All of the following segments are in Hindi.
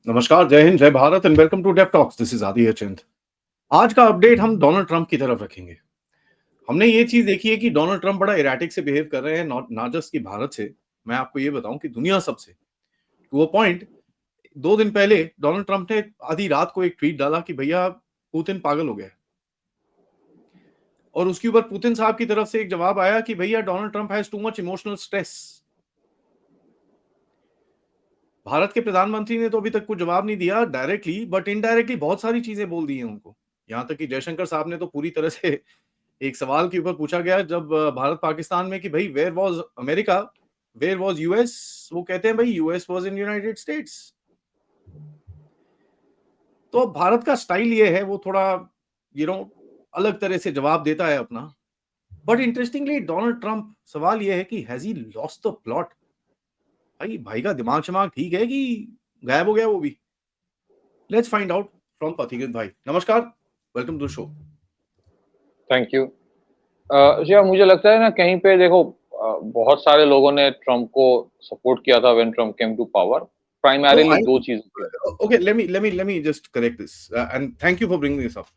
नमस्कार, जय हिंद, जय Bharat and welcome to Dev talks. This is Aadi Achint. आज का अपडेट हम डोनाल्ड ट्रंप की तरफ रखेंगे। हमने ये चीज देखी है कि डोनाल्ड ट्रंप बड़ा इराटिक से बिहेव कर रहे हैं, नॉट ना जस्ट कि भारत से। मैं आपको ये बताऊं कि दुनिया सबसे टू अ पॉइंट। 2 दिन पहले डोनाल्ड ट्रंप ने आधी रात को एक ट्वीट डाला कि भैया पुतिन पागल हो गया है। और उसके ऊपर पुतिन साहब की तरफ से एक जवाब आया कि भैया Donald Trump has too much emotional stress. Bharat के प्रधानमंत्री ने तो अभी तक कुछ जवाब नहीं दिया डायरेक्टली, बट इनडायरेक्टली बहुत सारी चीजें बोल दी हैं उनको। यहां तक कि जयशंकर साहब ने तो पूरी तरह से एक सवाल के ऊपर पूछा गया जब भारत पाकिस्तान में कि भाई where was America, where was US. वो कहते हैं भाई US was in United States. तो अब भारत का स्टाइल ये है, वो थोड़ा यू नो अलग तरह से जवाब देता है अपना। बट इंटरेस्टिंगली डोनाल्ड ट्रंप, सवाल ये है कि has he lost the plot. भाई भाई का दिमाग शमाग ठीक है कि गायब हो गया वो भी? लेट्स फाइंड आउट फ्रॉम पथिगत भाई। नमस्कार, welcome to show. Thank you. जी मुझे लगता है ना कहीं पे देखो, बहुत सारे लोगों ने ट्रम्प को सपोर्ट किया था when Trump came to power, No, primarily I दो चीजों के लिए। okay. Let me just correct this, and thank you for bringing this up.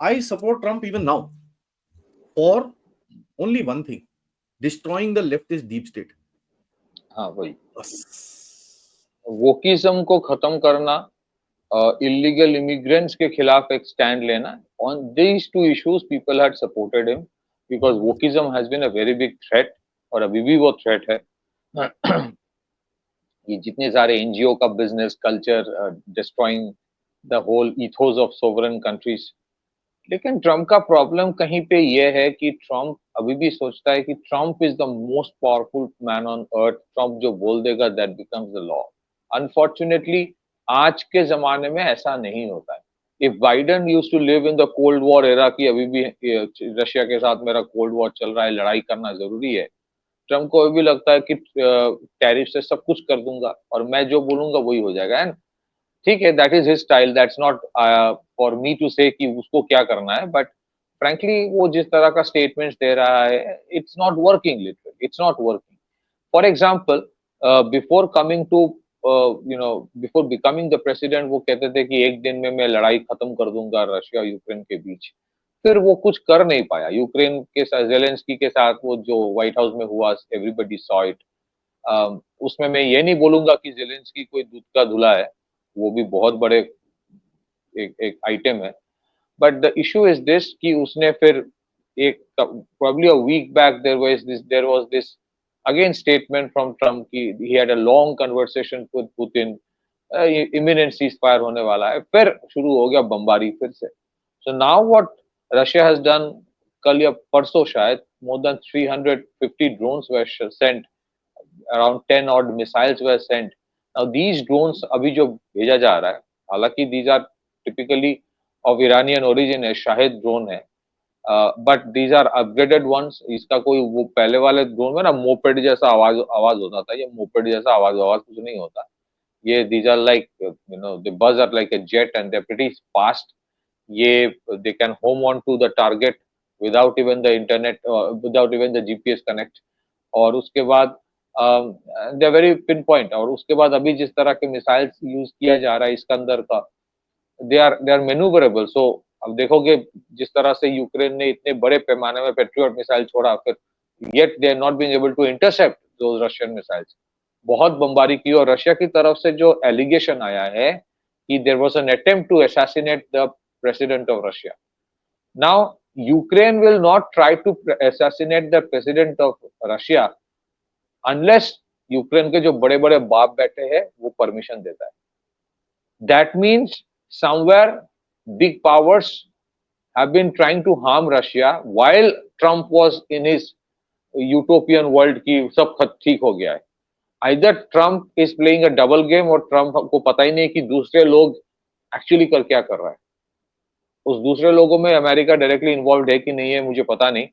I support Trump even now for only one thing: destroying the leftist deep state. हाँ वही, बस। वोकिज्म को खत्म करना, इलीगल इमिग्रेंट्स के खिलाफ एक स्टैंड लेना। On these two issues people had supported him because wokeism has been a very big threat, और अभी भी वो थ्रेट है। ये जितने सारे एनजीओ का business culture, destroying the whole ethos of sovereign countries. लेकिन ट्रम्प का प्रॉब्लम कहीं पे ये है कि ट्रम्प अभी भी सोचता है कि Trump is the most powerful man on earth. Trump जो बोल देगा that becomes the law. Unfortunately आज के जमाने में ऐसा नहीं होता है। If Biden use to live in the cold war era की अभी भी रशिया के साथ मेरा कोल्ड वॉर चल रहा है, लड़ाई करना जरूरी है, ट्रम्प को अभी भी लगता है कि टैरिफ से सब कुछ कर दूंगा और मैं जो बोलूंगा वही हो जाएगा। एंड ठीक है, that is his style, that's not for me to say कि उसको क्या करना है। बट फ्रैंकली वो जिस तरह का स्टेटमेंट्स दे रहा है, it's not working, literally it's not working. For example, before coming to before becoming the president वो कहते थे कि एक दिन में मैं लड़ाई खत्म कर दूंगा रशिया यूक्रेन के बीच। फिर वो कुछ कर नहीं पाया यूक्रेन के साथ, जेलेंस्की के साथ वो जो व्हाइट हाउस में हुआ, एवरीबडी सॉ इट। उसमें मैं ये नहीं बोलूंगा कि जेलेंस्की कोई दूध का धुला है, वो भी बहुत बड़े एक आइटम है। But the issue is this कि उसने फिर एक probably a week back there was this again statement from Trump कि he had a long conversation with Putin, imminent ceasefire होने वाला है, फिर शुरू हो गया बमबारी फिर से। So now what Russia has done, कल या परसों शायद, more than 350 drones were sent, around 10 odd missiles were sent. Now these drones अभी जो भेजा जा रहा है, हालांकि these are typically of Iranian origin है, शाहिद ड्रोन है, but these are upgraded ones. इसका कोई वो पहले वाले ड्रोन में ना मोपेड जैसा आवाज आवाज होता था, ये मोपेड जैसा आवाज आवाज कुछ नहीं होता। ये these are like the buzz are like a jet and they pretty fast. ये they can home on to the target without even the internet, without even the GPS connect. और उसके बाद दे वेरी पिन पॉइंट। और उसके बाद अभी जिस तरह के मिसाइल्स यूज किया जा रहा है इसके अंदर का, दे आर मैन्यूवरेबल। सो अब देखोगे जिस तरह से यूक्रेन ने इतने बड़े पैमाने में पेट्रियट मिसाइल छोड़ा, फिर yet they are not being able to intercept those Russian missiles. बहुत बमबारी की। और रशिया की तरफ से जो एलिगेशन आया है कि there was an attempt to assassinate the president of Russia. Now Ukraine will not try to assassinate the president of Russia unless Ukraine के जो बड़े बड़े बाप बैठे हैं वो परमिशन देता है। That means somewhere big powers have been trying to harm Russia while Trump was in his utopian world की सब ठीक हो गया है। Either Trump is playing a double game और Trump को पता ही नहीं कि दूसरे लोग एक्चुअली कर क्या कर रहा है। उस दूसरे लोगों में अमेरिका डायरेक्टली इन्वॉल्व है कि नहीं है मुझे पता नहीं,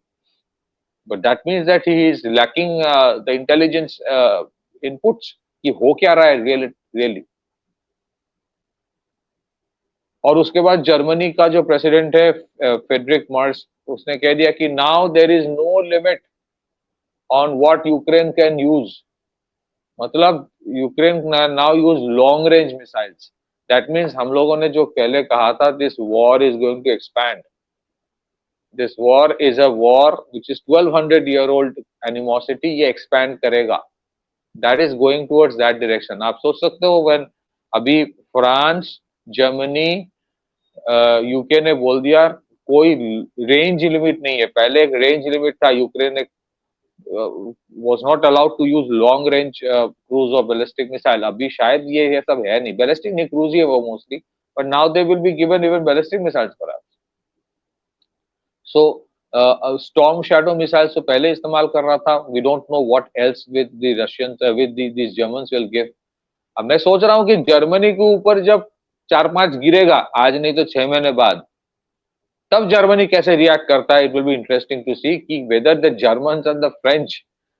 but that means that he is lacking the intelligence inputs कि हो क्या रहा है रियली। और उसके बाद जर्मनी का जो प्रेसिडेंट है फेडरिक मर्स, उसने कह दिया कि now there is no limit on what Ukraine can use मतलब Ukraine now use long range missiles. That means हम लोगों ने जो पहले कहा था this war is going to expand, this war is a war which is 1200 year old animosity, ये एक्सपैंड करेगा। That is going towards that direction. आप सोच सकते हो व्हेन अभी फ्रांस, जर्मनी, यूके ने बोल दिया कोई रेंज लिमिट नहीं है। पहले एक रेंज लिमिट था, Ukraine was not allowed to use long range cruise or ballistic missile। अभी शायद ये सब है नहीं, बैलिस्टिक नहीं क्रूज ही है वो mostly, but now they will be given even ballistic missiles perhaps। so storm shadow missiles तो पहले इस्तेमाल कर रहा था। we don't know what else with the Russians with these Germans will give। अब मैं सोच रहा हूँ कि जर्मनी के ऊपर जब 4-5 गिरेगा आज नहीं तो 6 महीने बाद, तब जर्मनी कैसे रिएक्ट करता है। It will be interesting to see कि whether the Germans and the French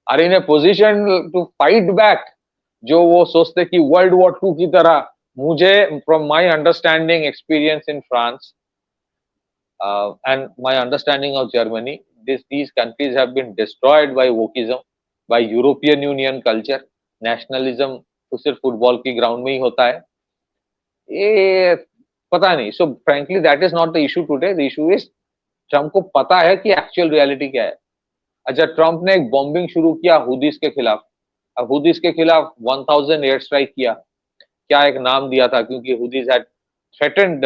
are in a position to fight back, जो वो सोचते कि वर्ल्ड वॉर 2 की तरह। मुझे from my understanding experience in France and my understanding of Germany, these countries have been destroyed by wokeism, by European Union culture। nationalism तो सिर्फ फुटबॉल की ग्राउंड में ही होता है, ये पता नहीं। So frankly that is not the issue today. The issue is Trump को पता है कि एक्चुअल रियलिटी क्या है। अच्छा, ट्रम्प ने एक बॉम्बिंग शुरू किया हुदीस के खिलाफ। अब हुदीस के खिलाफ 1000 एयर स्ट्राइक किया। क्या एक नाम दिया था, क्योंकि Houthis had threatened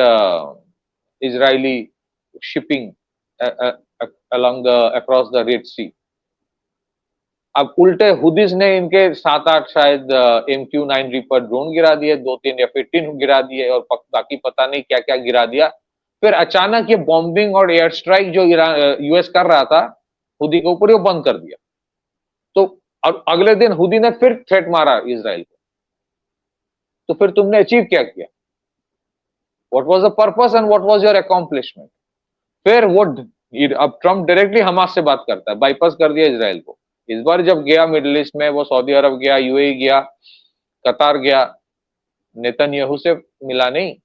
Israeli shipping along the across the Red Sea। अब उल्टे हुदीस ने इनके 7-8 शायद MQ-9 रीपर ड्रोन गिरा दिए, 2-3 F-18 गिरा दिए, और बाकी पता नहीं क्या क्या गिरा दिया। फिर अचानक ये बॉम्बिंग और एयर स्ट्राइक जो यूएस कर रहा था हुदी के ऊपर, वो बंद कर दिया। तो अगले दिन हुदी ने फिर थ्रेट मारा इसराइल को। तो फिर तुमने अचीव क्या किया? What was the purpose and what was your accomplishment? फिर वो अब ट्रम्प डायरेक्टली हमास से बात करता है, बाईपास कर दिया इसराइल को। इस बार जब गया मिडिल ईस्ट में, वो सऊदी अरब गया, यूएई गया, कतार गया, नेतन्याहू से मिला नहीं।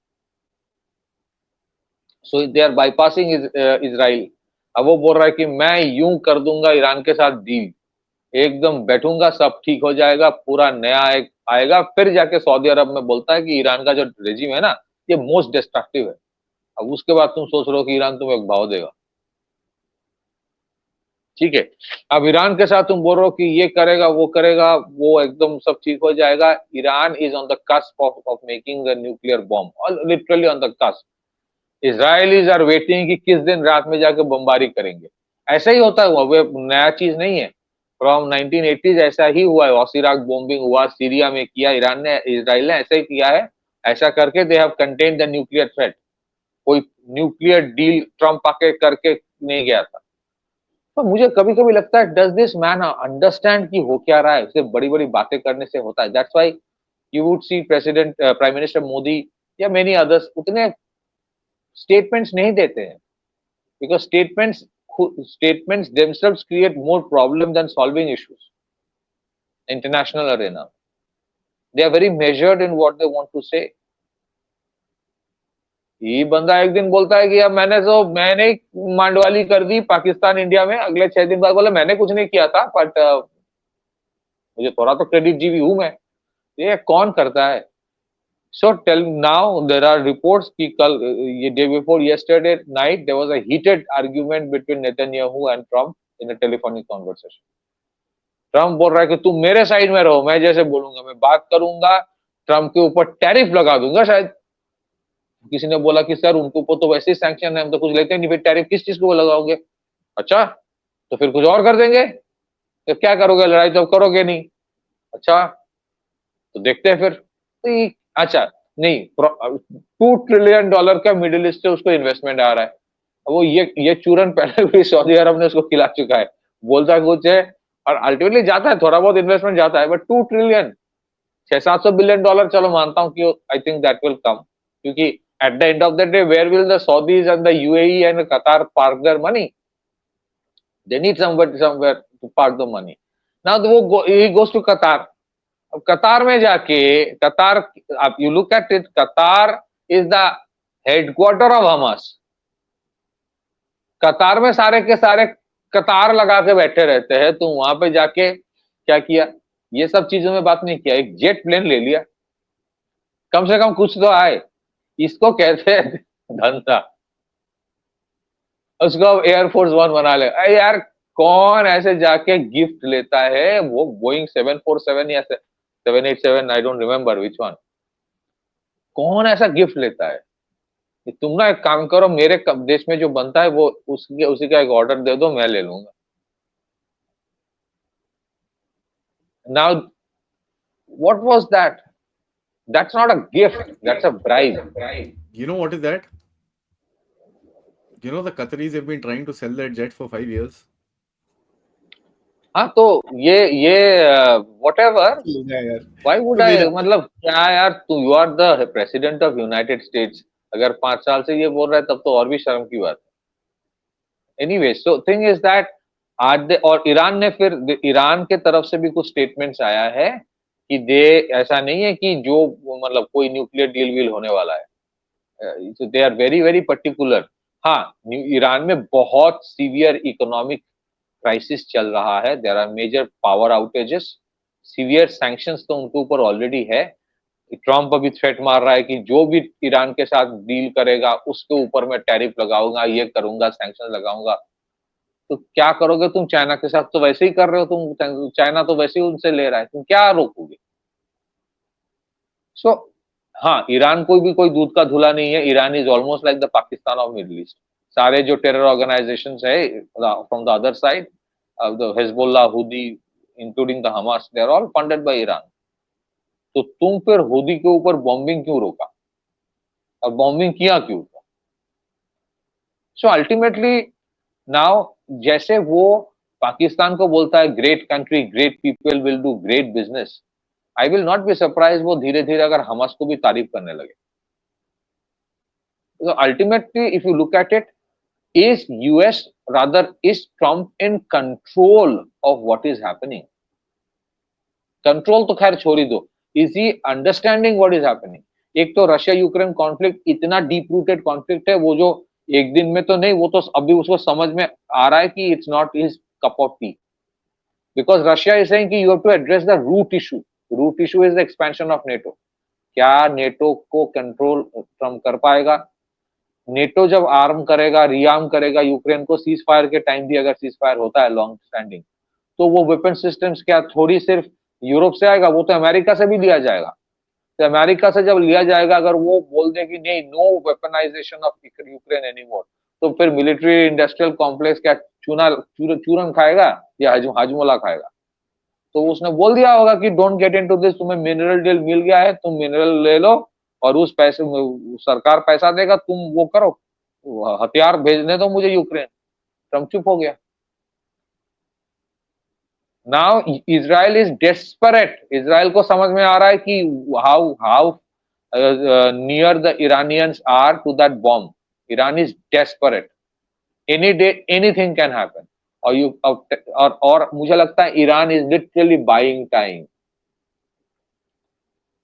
सो दे आर बाईपासिंग इसराइल। अब वो बोल रहा है कि मैं यूं कर दूंगा ईरान के साथ डील, एकदम बैठूंगा, सब ठीक हो जाएगा, पूरा नया एक आएगा। फिर जाके सऊदी अरब में बोलता है कि ईरान का जो रेजिम है ना, ये मोस्ट डिस्ट्रक्टिव है। अब उसके बाद तुम सोच रहे हो कि ईरान तुम्हें एक भाव देगा। ठीक है, अब ईरान के साथ तुम बोल रहे हो कि ये करेगा, वो करेगा, वो एकदम सब ठीक हो जाएगा। Iran is on the cusp of making the nuclear bomb, literally on the cusp. Israelis are waiting कि किस दिन रात में जाके बमबारी करेंगे। ऐसा ही होता है, वो नया चीज नहीं है। फ्रॉम 1980s ऐसा ही हुआ है। ओसिराक बॉम्बिंग हुआ, सीरिया में किया ईरान ने, इसराइल ने ऐसा ही किया है। ऐसा करके they have contained the nuclear threat. कोई न्यूक्लियर डील ट्रम्प आके करके नहीं गया था। तो मुझे कभी कभी लगता है डज दिस मैन अंडरस्टैंड कि हो क्या रहा है? सिर्फ बड़ी बड़ी बातें करने से होता है? That's why you would see president prime minister Modi या मेनी अदर्स उतने स्टेटमेंट्स नहीं देते हैं, because statements themselves create more problem than solving issues। international arena, they are very measured in what they want to say। ये बंदा एक दिन बोलता है कि अब मैंने मांडवाली कर दी पाकिस्तान इंडिया में, अगले 6 दिन बाद बोला मैंने कुछ नहीं किया था, बट मुझे थोड़ा तो क्रेडिट जीवी हूं मैं। ये कौन करता है? So tell now there are reports कि कल ये day before yesterday night there was a heated argument between Netanyahu and Trump in a telephonic conversation. Trump बोल रहा है कि तुम मेरे साइड में रहो, मैं जैसे बोलूंगा मैं बात करूंगा, ट्रम्प के ऊपर टैरिफ लगा दूंगा शायद। किसी ने बोला कि सर उनको ऊपर तो वैसे ही सैंक्शन है, हम तो कुछ लेते नहीं, फिर टैरिफ किस चीज को लगाओगे? अच्छा, तो फिर कुछ और कर देंगे। तो क्या करोगे? लड़ाई तो करोगे नहीं। अच्छा, तो देखते हैं फिर। तो अच्छा, नहीं, $2 ट्रिलियन का मिडिल ईस्ट से उसको इन्वेस्टमेंट आ रहा है। वो ये चूरन पहले भी सऊदी अरब ने उसको खिला चुका है। बोलता कुछ है और अल्टीमेटली जाता है, थोड़ा बहुत इन्वेस्टमेंट जाता है, बट 2 ट्रिलियन, 600-700 बिलियन डॉलर, चलो मानता हूँ कि I think that will come, क्योंकि at the end of the day where will the Saudis and the UAE and Qatar park their money? They need somewhere to park the money. Now वो ही गोस टू कतार। अब कतार में जाके, कतार, आप यू लुक एट इट, कतार is the headquarter of Hamas. कतार में सारे के सारे कतार लगा के बैठे रहते हैं। तो वहां पे जाके क्या किया? ये सब चीजों में बात नहीं किया, एक जेट प्लेन ले लिया, कम से कम कुछ तो आए। इसको कहते हैं धंधा। उसको अब एयरफोर्स वन बना ले। अरे यार, कौन ऐसे जाके गिफ्ट लेता है? वो बोइंग 747 या 787, I don't remember which one, कौन ऐसा गिफ्ट लेता है? कि तुम ना एक काम करो, मेरे देश में जो बनता है वो उसी का एक ऑर्डर दे दो, मैं ले लूंगा। Now what was that? That's not a gift, that's a bribe. You know what is that? You know the Qataris have been trying to sell that jet for 5 years. हाँ, तो ये व्हाटएवर, ले जाए यार। व्हाई वुड तो आई, मेरा मतलब क्या यार, तू you are the president of United States, अगर 5 साल से ये बोल रहा है तब तो और भी शर्म की बात है। Anyway, so thing is that आज और ईरान ने फिर, ईरान के तरफ से भी कुछ स्टेटमेंट्स आया है कि दे, ऐसा नहीं है कि जो मतलब कोई न्यूक्लियर डील वील होने वाला है। They are very very particular. हाँ, ईरान में बहुत सीवियर इकोनॉमिक क्राइसिस चल रहा है, there are major power outages, severe sanctions तो उनके ऊपर ऑलरेडी है। ट्रम्प अभी थ्रेट मार रहा है कि जो भी ईरान के साथ डील करेगा उसके ऊपर मैं टैरिफ लगाऊंगा, ये करूंगा, सैंक्शन लगाऊंगा। तो क्या करोगे तुम? चाइना के साथ तो वैसे ही कर रहे हो तुम, चाइना तो वैसे ही उनसे ले रहा है, तुम क्या रोकोगे? सो हाँ, ईरान कोई भी कोई दूध का धुला नहीं है। Iran is almost like the Pakistan of middle east. सारे जो टेरर ऑर्गेनाइजेशन है from the other side, the Hezbollah, Houthi, including the Hamas, they are all funded by Iran. तो तुम फिर हुदी के ऊपर बॉम्बिंग क्यों रोका, और बॉम्बिंग किया क्यों था? सो अल्टीमेटली नाउ, जैसे वो पाकिस्तान को बोलता है great country, great people will do great business, I will not be surprise वो धीरे धीरे अगर हमास को भी तारीफ करने लगे। तो ultimately if you look at it, is US, rather is Trump in control of what is happening? Control तो खैर छोड़ ही दो, is he understanding what is happening? एक तो रशिया यूक्रेन कॉन्फ्लिक्ट इतना डीप रूटेड कॉन्फ्लिक्ट है, वो जो एक दिन में तो नहीं, वो तो अभी उसको समझ में आ रहा है कि it's not his cup of tea, because Russia is saying कि you have to address the root issue. Root issue is the expansion of NATO. क्या नेटो को कंट्रोल ट्रम्प कर पाएगा? नेटो जब आर्म करेगा, रीआर्म करेगा यूक्रेन को, सीज फायर के टाइम भी अगर सीज फायर होता है लॉन्ग स्टैंडिंग, तो वो वेपन सिस्टम्स क्या थोड़ी सिर्फ यूरोप से आएगा, वो तो अमेरिका से भी लिया जाएगा। तो अमेरिका से जब लिया जाएगा, अगर वो बोल दे कि नहीं, no weaponisation of Ukraine anymore, तो फिर मिलिट्री इंडस्ट्रियल कॉम्प्लेक्स क्या चूरन खाएगा या हाजमोला खाएगा? तो उसने बोल दिया होगा कि डोंट गेट इनटू दिस, तुम्हें मिनरल डील मिल गया है, तुम मिनरल ले लो, और उस पैसे सरकार पैसा देगा, तुम वो करो, हथियार भेजने दो मुझे यूक्रेन। ट्रम्प चुप हो गया। Now Israel is desperate. Israel को समझ में आ रहा है कि how how near the Iranians are to that bomb. Iran is desperate, any day anything can happen. और मुझे लगता है Iran is literally buying time.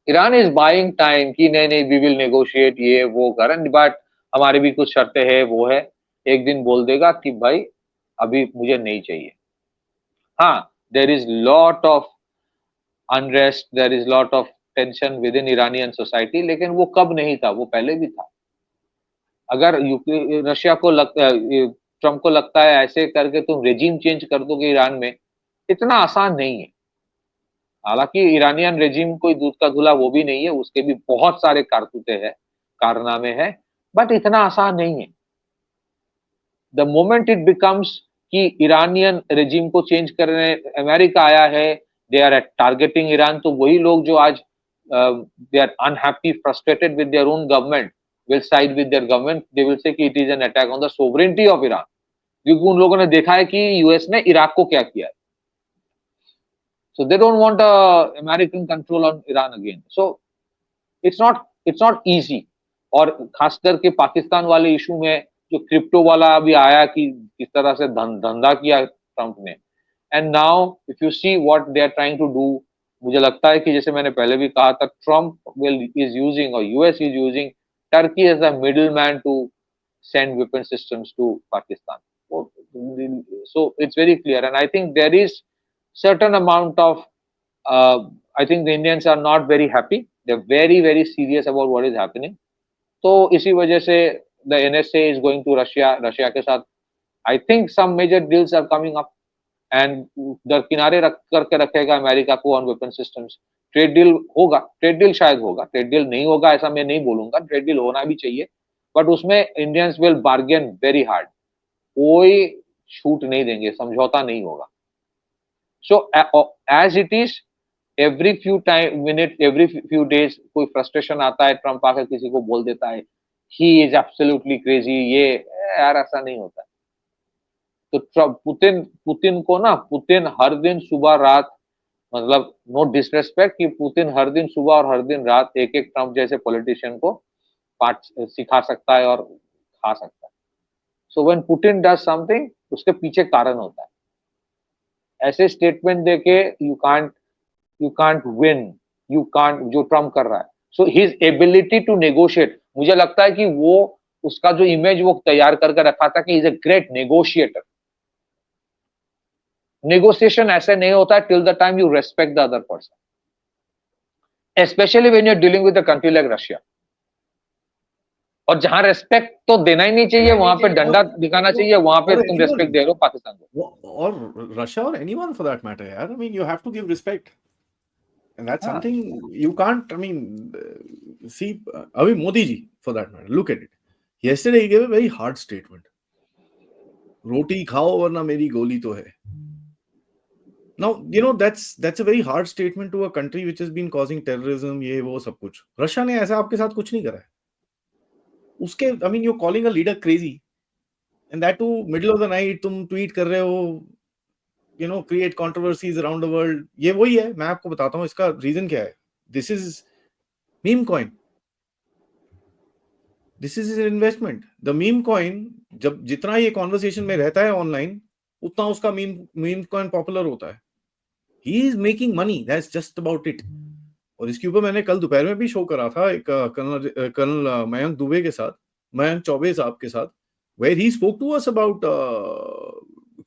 Iran is buying time कि नहीं नहीं, वी विल नेगोशिएट, ये वो करें, बट हमारी भी कुछ शर्तें है, वो है। एक दिन बोल देगा कि भाई अभी मुझे नहीं चाहिए। हाँ, there is lot of unrest, there is lot of tension with in Iranian society, लेकिन वो कब नहीं था, वो पहले भी था। अगर रशिया को ट्रम्प को लगता है ऐसे करके तुम रेजिम चेंज कर दोगे ईरान में, इतना आसान नहीं है। हालांकि ईरानियन रेजिम कोई दूध का धुला वो भी नहीं है, उसके भी बहुत सारे कारतूते हैं, कारनामे हैं, बट इतना आसान नहीं है। द मोमेंट इट बिकम्स कि ईरानियन रेजिम को चेंज करने अमेरिका आया है, दे आर टारगेटिंग ईरान, तो वही लोग जो आज they are unhappy, frustrated with their own government, will side with their government, they will say कि it is an attack on the sovereignty of Iran. क्योंकि उन लोगों ने देखा है कि यूएस ने इराक को क्या किया है। So they don't want American control on Iran again. So it's not easy. और खास करके पाकिस्तान वाले इशू में जो क्रिप्टो वाला अभी आया कि किस तरह से धंधा किया ट्रम्प ने, and now if you see what they are trying to do, मुझे लगता है कि जैसे मैंने पहले भी कहा था, ट्रम्प विल इज यूजिंग और US is using Turkey as a middle man to send weapon systems to Pakistan. So it's very clear, and I think there is certain amount of I think the Indians are not very happy. They're very, very serious about what is happening. तो इसी वजह से the NSA is going to Russia. Russia के साथ I think some major deals are coming up. And दरकिनारे रख करके रखेगा अमेरिका को on weapon systems. Trade deal होगा, ट्रेड डील शायद होगा, ट्रेड डील नहीं होगा ऐसा मैं नहीं बोलूंगा, ट्रेड डील होना भी चाहिए, बट उसमें Indians will bargain very hard. कोई छूट नहीं देंगे, समझौता नहीं होगा. So as it is, every few time minute, every few days कोई फ्रस्ट्रेशन आता है, ट्रंप आकर किसी को बोल देता है ही इज एब्सोल्युटली क्रेजी, ये यार ऐसा नहीं होता. तो पुतिन पुतिन को ना, पुतिन हर दिन सुबह रात, मतलब नो डिसरेस्पेक्ट कि पुतिन हर दिन सुबह और हर दिन रात एक एक ट्रम्प जैसे पॉलिटिशियन को पाठ सिखा सकता है और खा सकता है. So when Putin does something, उसके पीछे कारण होता है. ऐसे स्टेटमेंट देके you can't win, you can't, जो ट्रम्प कर रहा है. So his ability to negotiate, मुझे लगता है कि वो उसका जो इमेज वो तैयार करके रखा था कि is a great negotiator. Negotiation ऐसे नहीं होता है till the time you respect the other person, specially when you are dealing with a country like Russia. और जहां रेस्पेक्ट तो देना ही नहीं चाहिए, वहां पे डंडा दिखाना चाहिए, वहां पे तुम रेस्पेक्ट दे रहे हो पाकिस्तान को. और रशिया और एनीवन फॉर दैट मैटर यार. I mean you have to give respect, and that's something you can't. I mean see, अभी Modi ji for that matter, look at it. Yesterday he give a very hard statement, रोटी खाओ वरना मेरी गोली तो है. Now, you know, that's a very hard statement to a country which has been causing terrorism, ये वो सब कुछ. रशिया ने ऐसा आपके साथ कुछ नहीं करा है. उसके, I mean, you're calling a leader crazy, and that too middle of the night तुम tweet कर रहे हो, you know, create controversies around the world. ये वही है, मैं आपको बताता हूँ इसका reason क्या है. This is meme coin. This is an investment. The meme coin, जब जितना ये conversation में रहता है online, उतना उसका meme coin popular होता है. He is making money. That's just about it. और इसके ऊपर मैंने कल दोपहर में भी शो करा था एक कर्नल मयंक दुबे के साथ, मयंक चौबे साहब के साथ, where he spoke to us about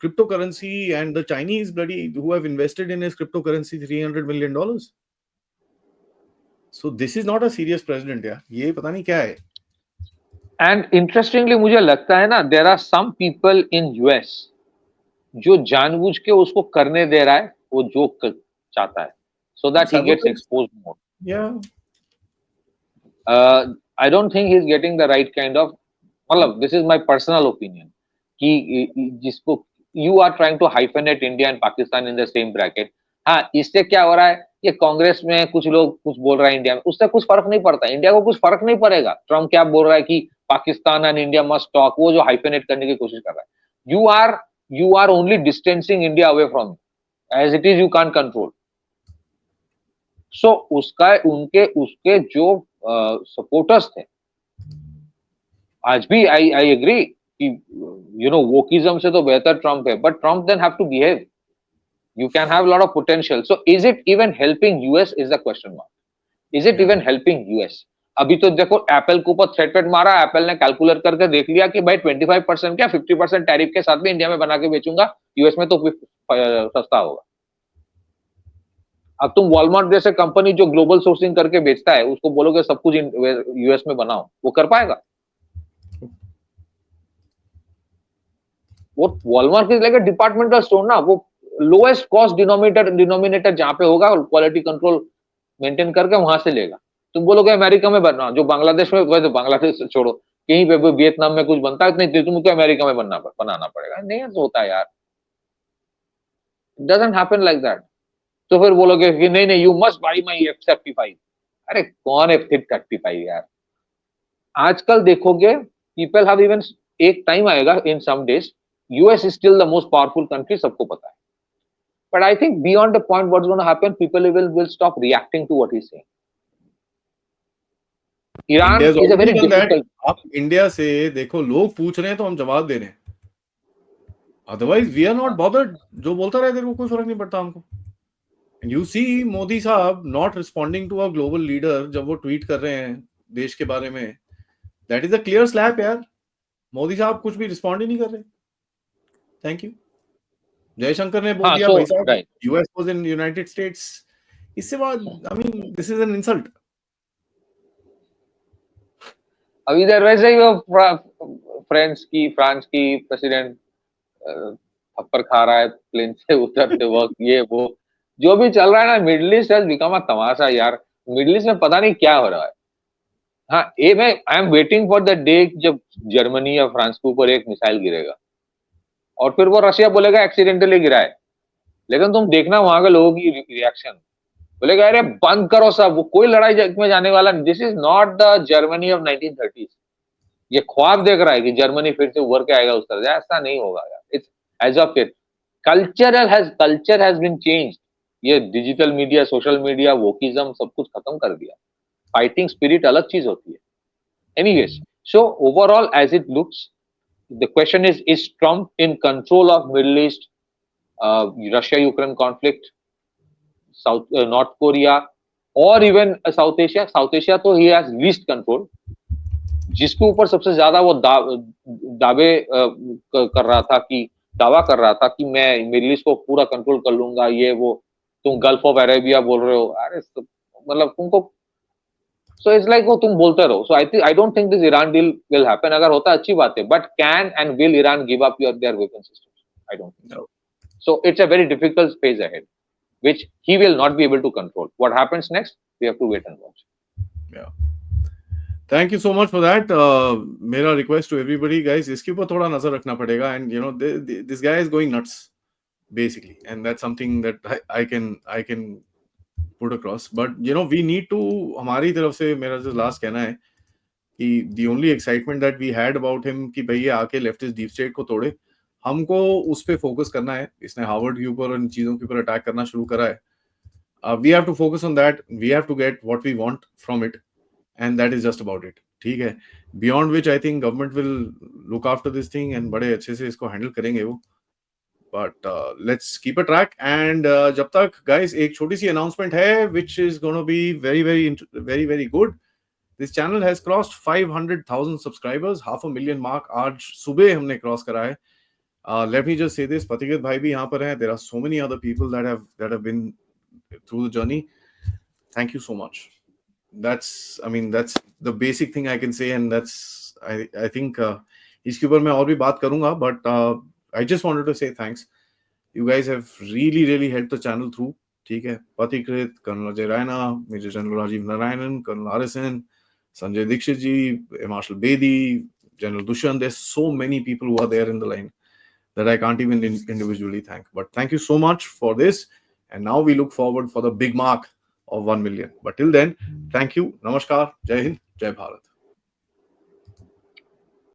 cryptocurrency and the Chinese bloody who have invested in his cryptocurrency $300 million. So this is not a serious president यार. ये पता नहीं क्या है. एंड इंटरेस्टिंगली मुझे लगता है ना, there are some people in US जो जानबूझ के उसको करने दे रहा है, वो जो चाहता है, so that he gets exposed more. I don't think he is getting the right kind of, मतलब this is my personal opinion कि जिसको you are trying to hyphenate India and Pakistan in the same bracket. हाँ, इससे क्या हो रहा है, ये कांग्रेस में कुछ लोग कुछ बोल रहा है इंडिया में, उससे कुछ फर्क नहीं पड़ता, इंडिया को कुछ फर्क नहीं पड़ेगा. ट्रम्प क्या बोल रहा है कि Pakistan and India must talk, वो जो हाइफेनेट करने की कोशिश कर रहा है. You are only distancing India away from it. As it is, you can't control. So उसके जो सपोर्टर्स थे, आज भी I agree कि you know वोकिज्म से तो बेहतर ट्रम्प है, but Trump then have to behave. You can have a lot of potential. So is it even helping US is the question mark. Is it even helping US? अभी तो देखो एप्पल के ऊपर थ्रेट मारा, एप्पल ने कैलकुलेट करके देख लिया कि भाई 25% क्या 50% टैरिफ के साथ में इंडिया में बना के बेचूंगा, यूएस में तो सस्ता होगा. अब तुम वॉलमार्ट जैसे कंपनी जो ग्लोबल सोर्सिंग करके बेचता है, उसको बोलोगे सब कुछ यूएस में बनाओ, वो कर पाएगा? वो Walmart is like a departmental store ना, वो लोएस्ट कॉस्ट डिनोमिनेटर जहां पे होगा, क्वालिटी कंट्रोल मेंटेन करके वहां से लेगा. तुम बोलोगे अमेरिका में बनना, जो बांग्लादेश में, वैसे बांग्लादेश छोड़ो, कहीं पे वियतनाम में कुछ बनता है नहीं, तुमको अमेरिका में बनाना पड़ेगा. नहीं होता है यार, it doesn't happen like that. तो फिर बोलोगे कि नहीं you must by my F-35. अरे कौन F-35 यार? आजकल देखोगे पीपल हैव इवन, एक टाइम आएगा in some days, US is still the most powerful country, सबको पता है. But I think beyond the point what's gonna happen, people will stop reacting to what he is saying. Iran is a very difficult. आप इंडिया से देखो, लोग पूछ रहे हैं तो हम जवाब दे रहे हैं, otherwise we are not bothered. जो बोलता रहे तेरे को कोई फर्क नहीं पड़ता हमको. यू सी मोदी साहब not responding to a global leader, जब वो ट्वीट कर रहे हैं देश के बारे में, that is a clear slap यार. मोदी साहब कुछ भी रिस्पॉन्ड ही नहीं कर रहे. Thank you. जयशंकर ने बोल दिया भाई साहब, US was in United states इससे बाद I mean this is an insult. अब इधर वैसे ही वो फ्रांस की प्रेसिडेंट थप्पड़ खा रहा है प्लेन से उतरते वक्त, ये वो जो भी चल रहा है ना, middle east has become a तमाशा यार. मिडिल ईस्ट में पता नहीं क्या हो रहा है. हाँ, ये मैं I am waiting for the day जब जर्मनी या फ्रांस के ऊपर एक मिसाइल गिरेगा और फिर वो रशिया बोलेगा एक्सीडेंटली गिरा है. लेकिन तुम देखना वहां के लोगों की रिएक्शन, बोलेगा अरे बंद करो सब, वो कोई लड़ाई में जाने वाला नहीं. This is not the Germany of 1930s. ये ख्वाब देख रहा है कि जर्मनी फिर से उभर के आएगा उस तरह से. ऐसा नहीं होगा यार. It's age of it culture has been changed. ये digital media, social media, wokism सब कुछ खत्म कर दिया. फाइटिंग स्पिरिट अलग चीज होती है. Anyways, so overall as it looks, the question is Trump in control of Middle East, Russia Ukraine conflict, North Korea, or even South Asia तो he has least control. जिसके ऊपर सबसे ज्यादा वो दावे कर रहा था कि दावा कर रहा था कि मैं मिडिल ईस्ट को पूरा कंट्रोल कर लूंगा, ये वो. तुम गल्फ ऑफ अरेबिया बोल रहे हो, अरे मतलब तुमको. सो इट्स लाइक वो तुम बोलते रहो. So I don't think this Iran deal will happen. अगर होता अच्छी बात है, but can and will Iran give up their weapon systems? I don't think so. So it's a very difficult phase ahead, which he will not be able to control. What happens next, we have to wait and watch. Yeah. Thank you so much for that. मेरा request to everybody, guys, इसके ऊपर थोड़ा नजर रखना पड़ेगा. And you know, this guy is going nuts, basically, and that's something that I can put across. But you know, we need to, हमारी तरफ से मेरा जो लास्ट कहना है कि the only excitement that we had about him कि भाई ये आके leftist deep state को तोड़े, हमको उस पे फोकस करना है. इसने हार्वर्ड के ऊपर इन चीजों के ऊपर अटैक करना शुरू करा है. We have to focus on that. We have to get what we want from it, and that is just about it. ठीक है, beyond which I think government will look after this thing and बड़े अच्छे से इसको हैंडल करेंगे वो. But let's keep a track. And जब तक गाइस एक छोटी सी अनाउंसमेंट है which is gonna be very very very very good. This channel has crossed 500,000 subscribers. 500,000 mark आज सुबह हमने क्रॉस करा है. Let me just say this, Patikat bhai bhi yahan par hai. There are so many other people that have been through the journey. Thank you so much. That's the basic thing I can say, and that's I think इसके ऊपर मैं और भी बात करूंगा, but I just wanted to say thanks. You guys have really helped the channel through. ठीक है, Patikrit, Colonel Ajay Raina, Major General Rajiv Narayanan, Colonel Arisan, Sanjay Dikshit ji, Marshal Bedi, General Dushyant. There's so many people who are there in the line that I can't even individually thank. But thank you so much for this. And now we look forward for the big mark of 1 million. But till then, thank you. Namaskar. Jai Hind. Jai Bharat.